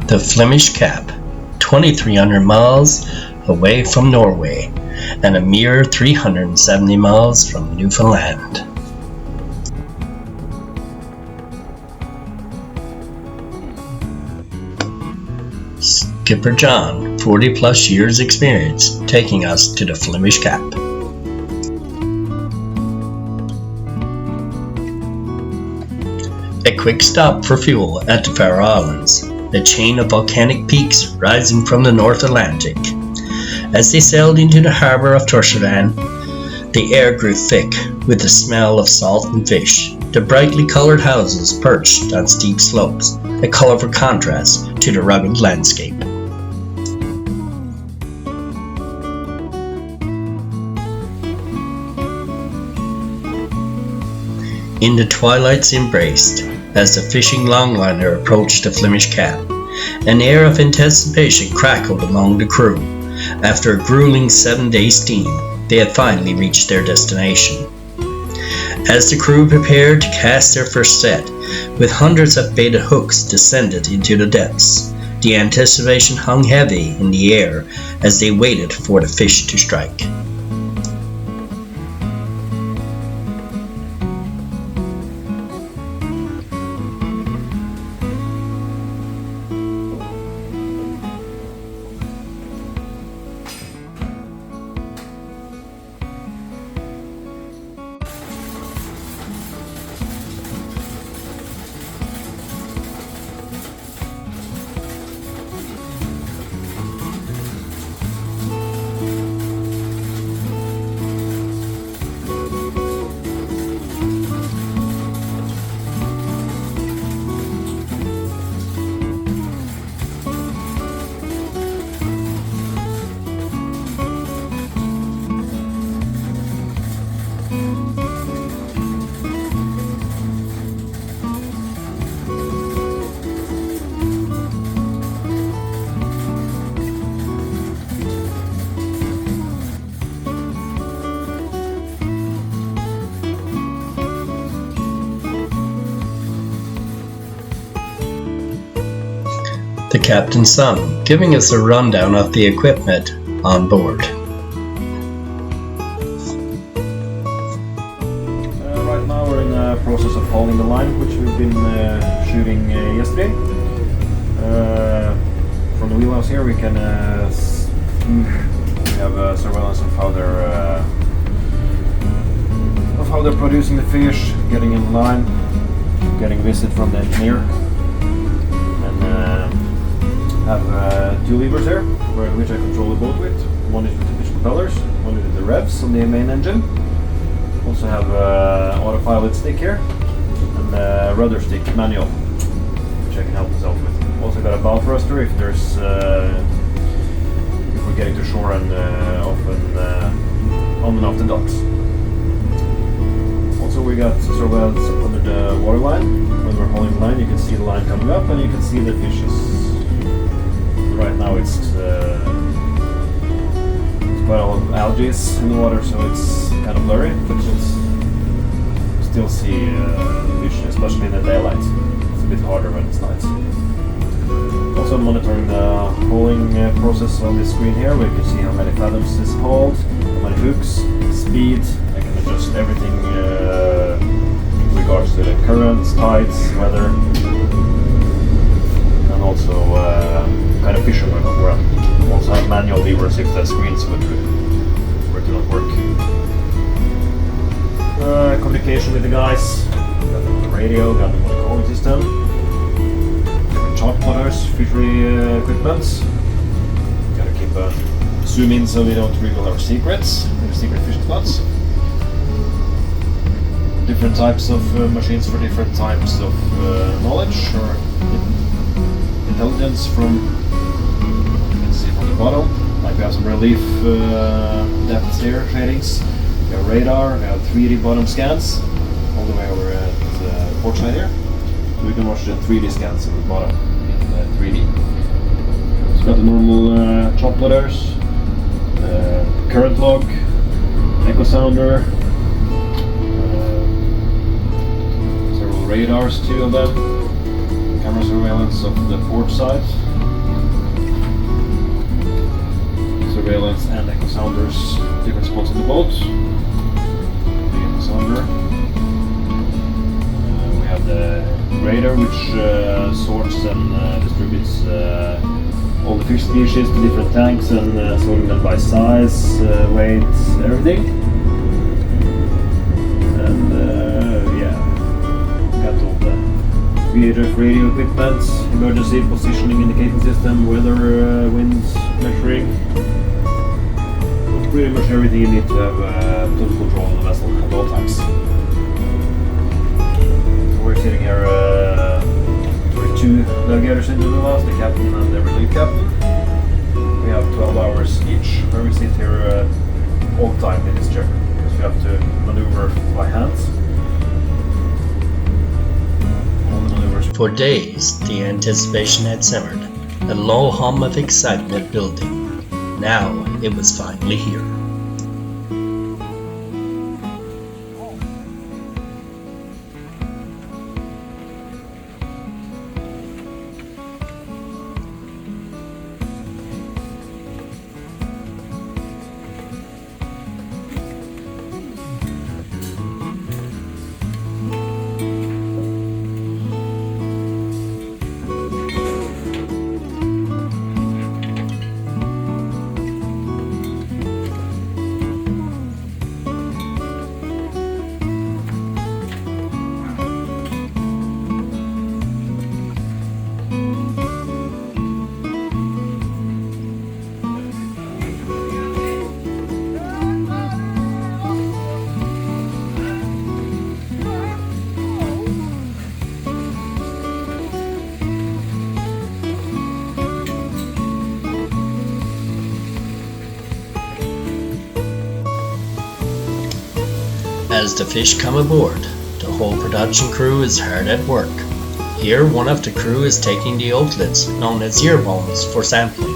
The Flemish Cap, 2,300 miles away from Norway, and a mere 370 miles from Newfoundland. Skipper John, 40 plus years experience, taking us to the Flemish Cap. A quick stop for fuel at the Faroe Islands, a chain of volcanic peaks rising from the North Atlantic. As they sailed into the harbor of Torshäll, the air grew thick with the smell of salt and fish. The brightly colored houses perched on steep slopes, a colorful contrast to the rugged landscape. In the twilight's embraced, as the fishing longliner approached the Flemish Cap, an air of anticipation crackled among the crew. After a grueling 7-day steam, they had finally reached their destination. As the crew prepared to cast their first set, with hundreds of baited hooks descended into the depths, the anticipation hung heavy in the air as they waited for the fish to strike. The captain's son, giving us a rundown of the equipment on board. Right now we're in the process of hauling the line, which we've been shooting yesterday. From the wheelhouse here we can have surveillance of how they're producing the fish, getting in line, getting visit from the engineer. Have two levers here, which I control the boat with. One is with the fish propellers, one is with the revs on the main engine. Also have autopilot stick here, and rudder stick manual, which I can help myself with. Also got a bow thruster if there's if we're getting to shore and often on and off the docks. Also we got surveillance under the water line. When we're hauling the line, you can see the line coming up, and you can see the fishes. Right now it's quite a lot of algae in the water, so it's kind of blurry, but you'll still see fish, especially in the daylight. It's a bit harder when it's night. Also monitoring the hauling process on this screen here, where you can see how many fathoms is hauled, how many hooks, speed. I can adjust everything in regards to the currents, tides, weather, and also kind of fish we're not run. Also have manual levers if the screens were to not work. Communication with the guys. Got them on the radio, got them on the calling system. Different chart plotters, fishery equipment. Gotta keep a zoom in so we don't reveal our secrets, our secret fishing spots. Different types of machines for different types of knowledge or intelligence from, you can see from the bottom, like we have some relief depth here, shadings, we have radar, we have 3D bottom scans, all the way over at the port side here, so we can watch the 3D scans of the bottom in 3D. So we got the normal chop plotters, current log, echo sounder, several radars, 2 of them, camera surveillance of the port side, surveillance and echo sounders, different spots in the boat. The echo sounder. We have the radar, which sorts and distributes all the fish species to different tanks and sorting them by size, weight, everything. And got all the VHF radio equipment, emergency positioning indicating system, weather, wind measuring. Pretty much everything you need to have total control of the vessel at all times. So we're sitting here with 2 navigators in the mast, the captain and the relief cap. We have 12 hours each where we sit here all the time in this chair because we have to maneuver by hands. All the maneuvers. For days, the anticipation had simmered, a low hum of excitement building. Now it was finally here. As the fish come aboard, the whole production crew is hard at work. Here, one of the crew is taking the oaklets, known as ear bones, for sampling.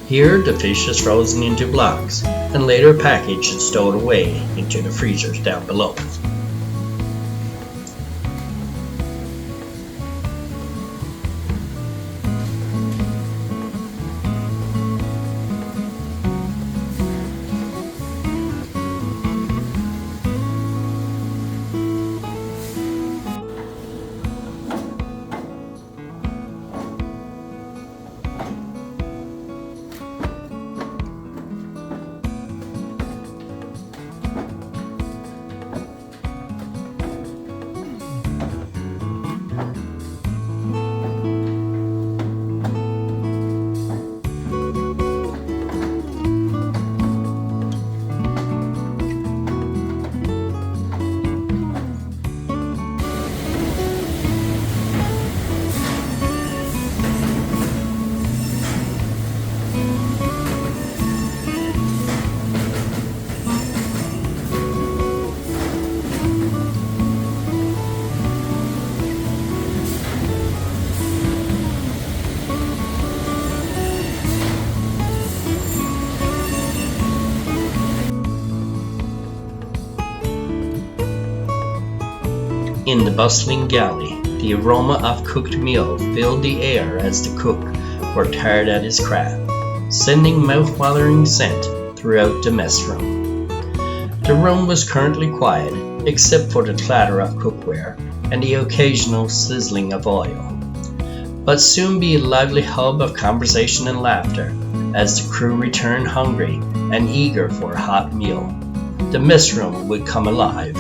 Here, the fish is frozen into blocks and later packaged and stowed away into the freezers down below. In the bustling galley, the aroma of cooked meal filled the air as the cook worked hard at his craft, sending mouth-watering scent throughout the mess room. The room was currently quiet, except for the clatter of cookware and the occasional sizzling of oil, but soon be a lively hub of conversation and laughter as the crew returned hungry and eager for a hot meal. The mess room would come alive.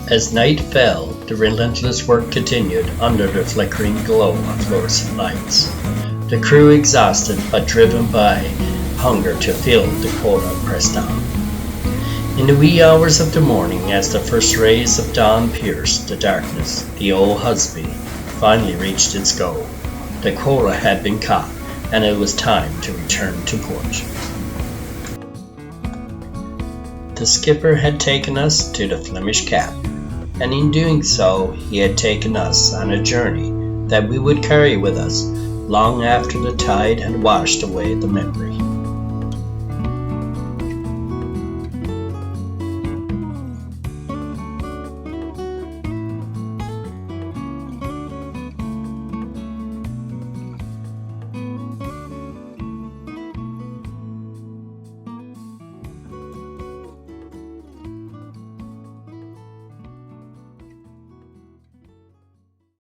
As night fell, the relentless work continued under the flickering glow of fluorescent lights. The crew, exhausted but driven by hunger to fill the quota, pressed on. In the wee hours of the morning, as the first rays of dawn pierced the darkness, the old Husby finally reached its goal. The quota had been caught, and it was time to return to port. The skipper had taken us to the Flemish Cap, and in doing so he had taken us on a journey that we would carry with us long after the tide had washed away the memory.